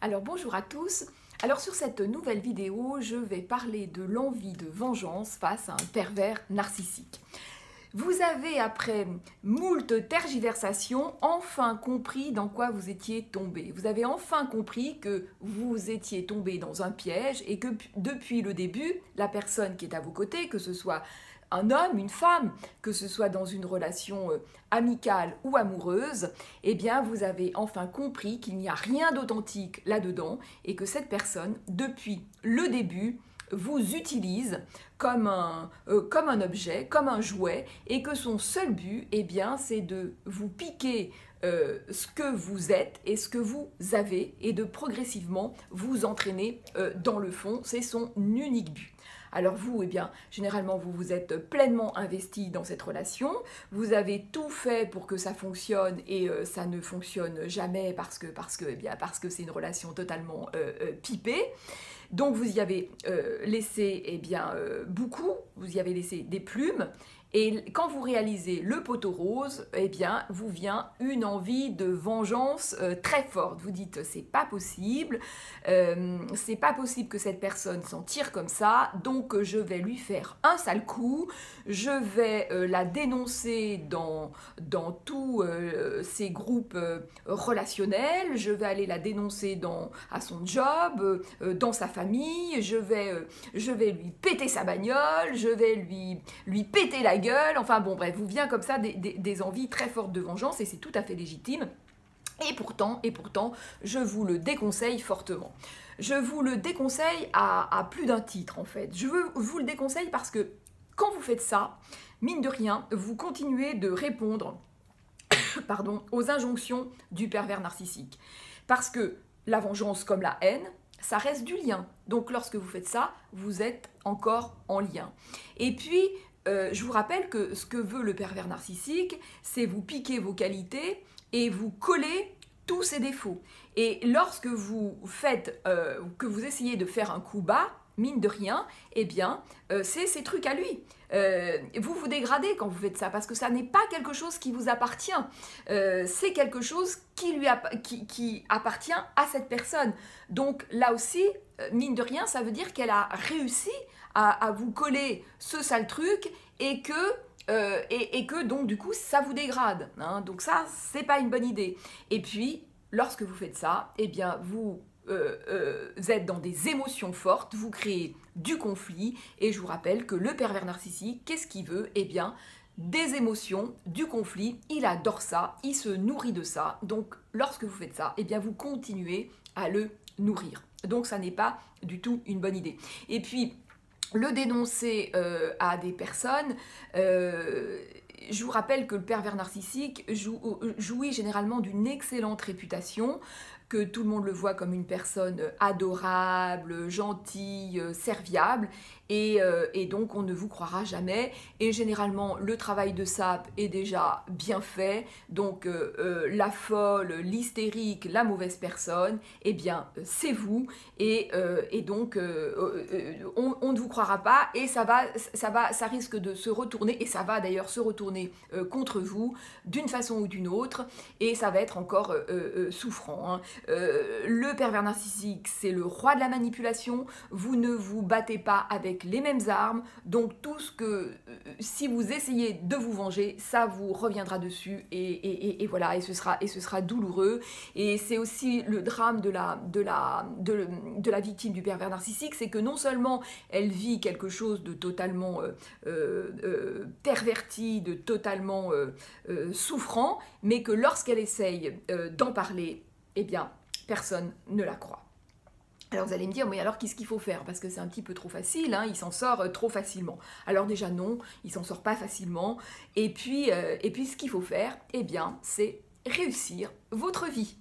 Alors bonjour à tous. Alors sur cette nouvelle vidéo, je vais parler de l'envie de vengeance face à un pervers narcissique. Vous avez, après moult tergiversations, enfin compris dans quoi vous étiez tombé. Vous avez enfin compris que vous étiez tombé dans un piège et que depuis le début, la personne qui est à vos côtés, que ce soit un homme, une femme, que ce soit dans une relation amicale ou amoureuse, eh bien vous avez enfin compris qu'il n'y a rien d'authentique là-dedans et que cette personne, depuis le début, vous utilise comme un objet, comme un jouet, et que son seul but, eh bien, c'est de vous piquer ce que vous êtes et ce que vous avez, et de progressivement vous entraîner dans le fond. C'est son unique but. Alors vous, eh bien, généralement, vous vous êtes pleinement investi dans cette relation, vous avez tout fait pour que ça fonctionne et ça ne fonctionne jamais parce que c'est une relation totalement pipée. Donc vous y avez laissé beaucoup, vous y avez laissé des plumes. Et quand vous réalisez le poteau rose, eh bien, vous vient une envie de vengeance très forte. Vous dites, c'est pas possible que cette personne s'en tire comme ça, donc je vais lui faire un sale coup, je vais la dénoncer dans tous ces groupes relationnels, je vais aller la dénoncer à son job, dans sa famille, je vais lui péter sa bagnole, je vais lui péter la gueule, enfin bon bref, vous vient comme ça des envies très fortes de vengeance et c'est tout à fait légitime. Et pourtant, je vous le déconseille fortement. Je vous le déconseille à plus d'un titre en fait. Je vous le déconseille parce que quand vous faites ça, mine de rien, vous continuez de répondre aux injonctions du pervers narcissique. Parce que la vengeance comme la haine, ça reste du lien. Donc lorsque vous faites ça, vous êtes encore en lien. Et puis, je vous rappelle que ce que veut le pervers narcissique, c'est vous piquer vos qualités et vous coller tous ses défauts. Et lorsque vous que vous essayez de faire un coup bas, mine de rien, eh bien, c'est ses trucs à lui. Vous vous dégradez quand vous faites ça, parce que ça n'est pas quelque chose qui vous appartient. C'est quelque chose qui appartient à cette personne. Donc là aussi, mine de rien, ça veut dire qu'elle a réussi à vous coller ce sale truc et que donc du coup ça vous dégrade, hein. Donc ça c'est pas une bonne idée. Et puis lorsque vous faites ça, eh bien vous êtes dans des émotions fortes, vous créez du conflit, et je vous rappelle que le pervers narcissique, qu'est-ce qu'il veut? Eh bien des émotions, du conflit, il adore ça, il se nourrit de ça. Donc lorsque vous faites ça, eh bien vous continuez à le nourrir. Donc ça n'est pas du tout une bonne idée. Et puis le dénoncer à des personnes, je vous rappelle que le pervers narcissique jouit généralement d'une excellente réputation, que tout le monde le voit comme une personne adorable, gentille, serviable, et donc on ne vous croira jamais. Et généralement, le travail de sape est déjà bien fait, donc la folle, l'hystérique, la mauvaise personne, eh bien c'est vous, et donc on ne vous croira pas, et ça risque de se retourner, et ça va d'ailleurs se retourner contre vous d'une façon ou d'une autre, et ça va être encore souffrant, hein. Le pervers narcissique, c'est le roi de la manipulation. Vous ne vous battez pas avec les mêmes armes, donc tout ce que si vous essayez de vous venger, ça vous reviendra dessus, et voilà, et ce sera douloureux. Et c'est aussi le drame de la victime du pervers narcissique, c'est que non seulement elle vit quelque chose de totalement perverti, de totalement souffrant, mais que lorsqu'elle essaye d'en parler, eh bien personne ne la croit. Alors vous allez me dire, mais alors qu'est-ce qu'il faut faire? Parce que c'est un petit peu trop facile, hein, il s'en sort trop facilement. Alors déjà non, il s'en sort pas facilement. Et puis ce qu'il faut faire, eh bien, c'est réussir votre vie.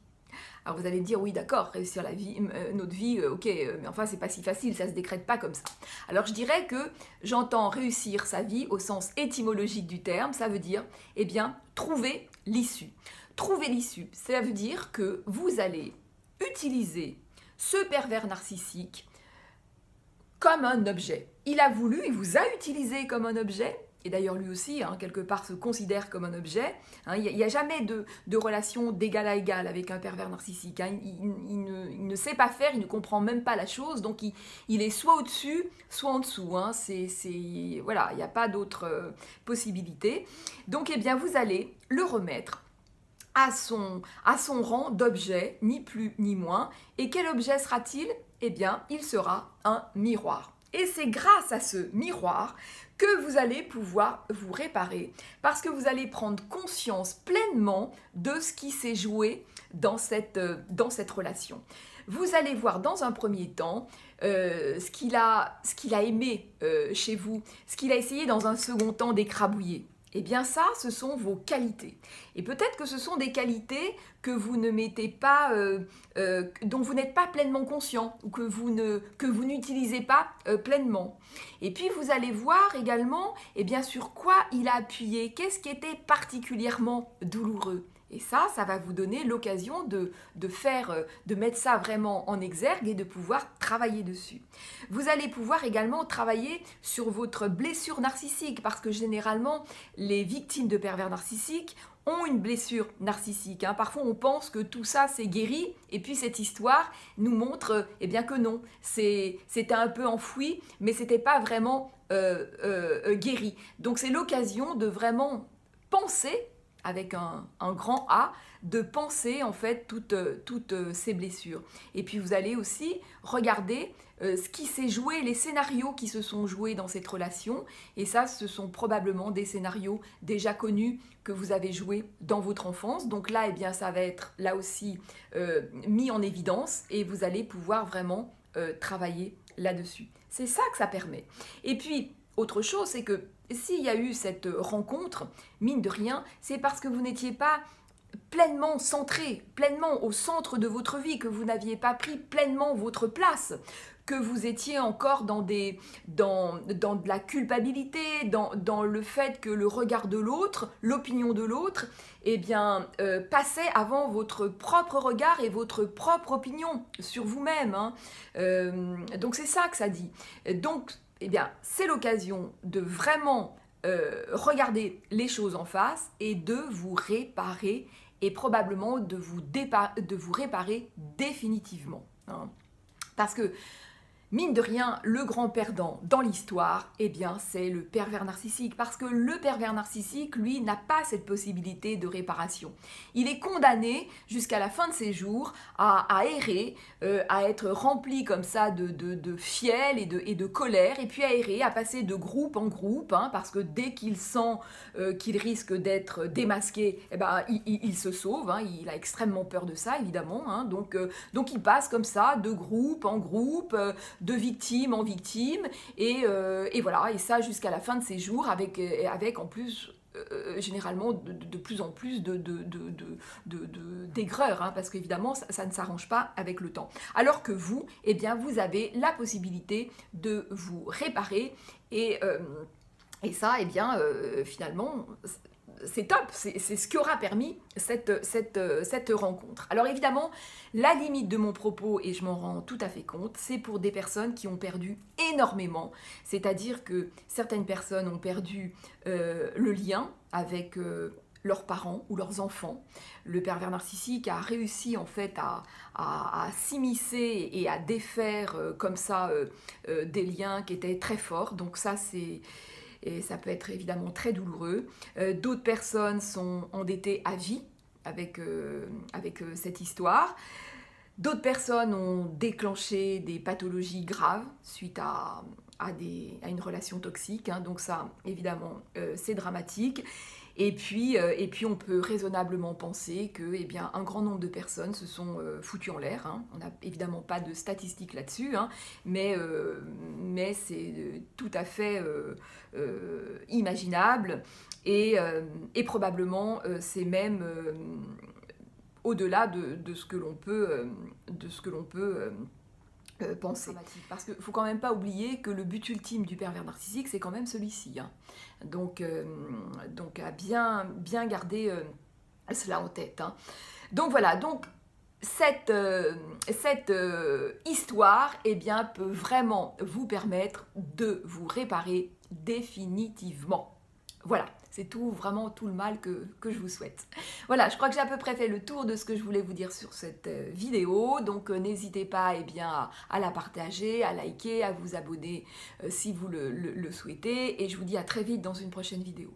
Alors vous allez me dire, oui d'accord, réussir la vie, notre vie, ok, mais enfin c'est pas si facile, ça se décrète pas comme ça. Alors je dirais que j'entends réussir sa vie au sens étymologique du terme, ça veut dire, eh bien, trouver l'issue. Trouver l'issue, ça veut dire que vous allez utiliser ce pervers narcissique comme un objet. Il vous a utilisé comme un objet, et d'ailleurs lui aussi, hein, quelque part, se considère comme un objet. Hein, il n'y a jamais de relation d'égal à égal avec un pervers narcissique. Hein. Il ne sait pas faire, il ne comprend même pas la chose, donc il est soit au-dessus, soit en dessous. Hein. Voilà, il n'y a pas d'autre possibilité. Donc, eh bien, vous allez le remettre à son rang d'objet, ni plus ni moins. Et quel objet sera-t-il? Eh bien, il sera un miroir. Et c'est grâce à ce miroir que vous allez pouvoir vous réparer, parce que vous allez prendre conscience pleinement de ce qui s'est joué dans cette relation. Vous allez voir dans un premier temps ce qu'il a aimé chez vous, ce qu'il a essayé dans un second temps d'écrabouiller. Eh bien ça, ce sont vos qualités. Et peut-être que ce sont des qualités que vous ne mettez pas, dont vous n'êtes pas pleinement conscient ou que vous n'utilisez pas pleinement. Et puis vous allez voir également, eh bien, sur quoi il a appuyé, qu'est-ce qui était particulièrement douloureux. Et ça va vous donner l'occasion de mettre ça vraiment en exergue et de pouvoir travailler dessus. Vous allez pouvoir également travailler sur votre blessure narcissique, parce que généralement, les victimes de pervers narcissiques ont une blessure narcissique. Hein. Parfois, on pense que tout ça, c'est guéri, et puis cette histoire nous montre eh bien, que non. C'était un peu enfoui, mais ce n'était pas vraiment guéri. Donc, c'est l'occasion de vraiment penser avec un grand A, de penser en fait toutes ces blessures. Et puis vous allez aussi regarder ce qui s'est joué, les scénarios qui se sont joués dans cette relation. Et ça, ce sont probablement des scénarios déjà connus que vous avez joués dans votre enfance. Donc là, eh bien, ça va être là aussi mis en évidence et vous allez pouvoir vraiment travailler là-dessus. C'est ça que ça permet. Et puis, autre chose, c'est que s'il y a eu cette rencontre, mine de rien, c'est parce que vous n'étiez pas pleinement centré, pleinement au centre de votre vie, que vous n'aviez pas pris pleinement votre place, que vous étiez encore dans de la culpabilité, dans le fait que le regard de l'autre, l'opinion de l'autre, eh bien, passait avant votre propre regard et votre propre opinion sur vous-même. Hein. Donc c'est ça que ça dit. Donc, eh bien, c'est l'occasion de vraiment regarder les choses en face et de vous réparer et probablement de vous réparer définitivement. Hein. Parce que, mine de rien, le grand perdant dans l'histoire, eh bien, c'est le pervers narcissique. Parce que le pervers narcissique, lui, n'a pas cette possibilité de réparation. Il est condamné jusqu'à la fin de ses jours à errer, à être rempli comme ça de fiel et de colère, et puis à errer, à passer de groupe en groupe, hein, parce que dès qu'il sent qu'il risque d'être démasqué, eh ben, il se sauve. Hein, il a extrêmement peur de ça, évidemment. Hein, donc il passe comme ça, de groupe en groupe, de victime en victime, et voilà, et ça jusqu'à la fin de ses jours, avec en plus généralement de plus en plus d'aigreur, hein, parce qu'évidemment ça ne s'arrange pas avec le temps. Alors que vous, eh bien, vous avez la possibilité de vous réparer, et ça, eh bien, finalement, c'est top, c'est ce qui aura permis cette rencontre. Alors évidemment, la limite de mon propos, et je m'en rends tout à fait compte, c'est pour des personnes qui ont perdu énormément. C'est-à-dire que certaines personnes ont perdu le lien avec leurs parents ou leurs enfants. Le pervers narcissique a réussi en fait à s'immiscer et à défaire comme ça des liens qui étaient très forts. Donc ça, et ça peut être évidemment très douloureux. D'autres personnes sont endettées à vie avec cette histoire. D'autres personnes ont déclenché des pathologies graves suite à une relation toxique. Hein. Donc ça, évidemment, c'est dramatique. Et puis on peut raisonnablement penser que, eh bien, un grand nombre de personnes se sont foutues en l'air. Hein. On n'a évidemment pas de statistiques là-dessus, hein, mais c'est tout à fait imaginable et probablement c'est même au-delà de ce que l'on peut penser. Parce qu'il ne faut quand même pas oublier que le but ultime du pervers narcissique, c'est quand même celui-ci. Hein. Donc à bien garder cela en tête. Hein. Donc voilà, donc cette histoire, eh bien, peut vraiment vous permettre de vous réparer définitivement. Voilà, c'est tout, vraiment tout le mal que je vous souhaite. Voilà, je crois que j'ai à peu près fait le tour de ce que je voulais vous dire sur cette vidéo. Donc n'hésitez pas à la partager, à liker, à vous abonner si vous le souhaitez. Et je vous dis à très vite dans une prochaine vidéo.